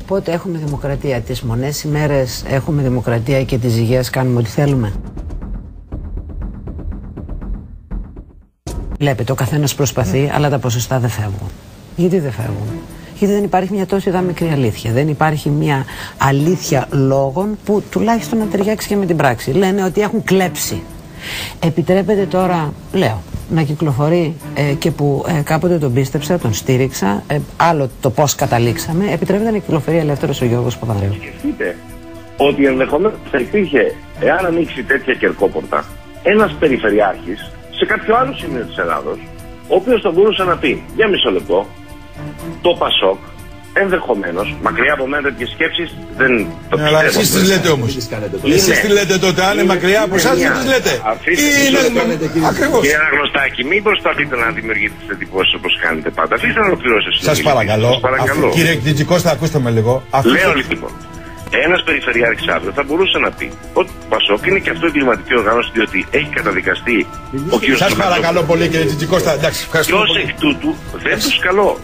Πότε έχουμε δημοκρατία? Τις μονές ημέρες έχουμε δημοκρατία και τις υγείας κάνουμε ό,τι θέλουμε? Βλέπετε, ο καθένας προσπαθεί, αλλά τα ποσοστά δεν φεύγουν. Γιατί δεν φεύγουν? Γιατί δεν υπάρχει μια τόσο μικρή αλήθεια. Δεν υπάρχει μια αλήθεια λόγων που τουλάχιστον να ταιριάξει και με την πράξη. Λένε ότι έχουν κλέψει. Επιτρέπεται τώρα, λέω, να κυκλοφορεί και που κάποτε τον πίστεψα, τον στήριξα, άλλο το πώς καταλήξαμε, επιτρέπεται να κυκλοφορεί ελεύθερος ο Γιώργος Παπανδρέου. Σκεφτείτε ότι ενδεχομένως θα υπήρχε, εάν ανοίξει τέτοια κερκόπορτα, ένας περιφερειάρχης σε κάποιο άλλο σημείο της Ελλάδος, ο οποίος θα μπορούσε να πει, για μισό λεπτό, το Πασόκ, ενδεχομένως, μακριά από μένα τέτοιες σκέψεις, δεν το πιστεύω. Αλλά εσείς τις λέτε όμως. Εσείς τι λέτε τότε, αν είναι μακριά από εσάς δεν τις λέτε. Ακριβώς. Κύριε Αναγνωστάκη, μην προσπαθείτε να δημιουργείτε τις εντυπώσεις όπως κάνετε πάντα. Αφήστε να ολοκληρώσετε. Σας παρακαλώ. Κύριε Τζιτζικώστα, ακούστε με λίγο. Λέω λοιπόν. Ένας περιφερειάρχης αύριο θα μπορούσε να πει ότι το Πασόκ είναι και αυτό εγκληματική οργάνωση, διότι έχει καταδικαστεί ο κ. Σας παρακαλώ πολύ, κύριε Τζιτζικώστα. Εντάξει, ευχαριστώ. Και ως εκ τούτου δεν τους καλώ.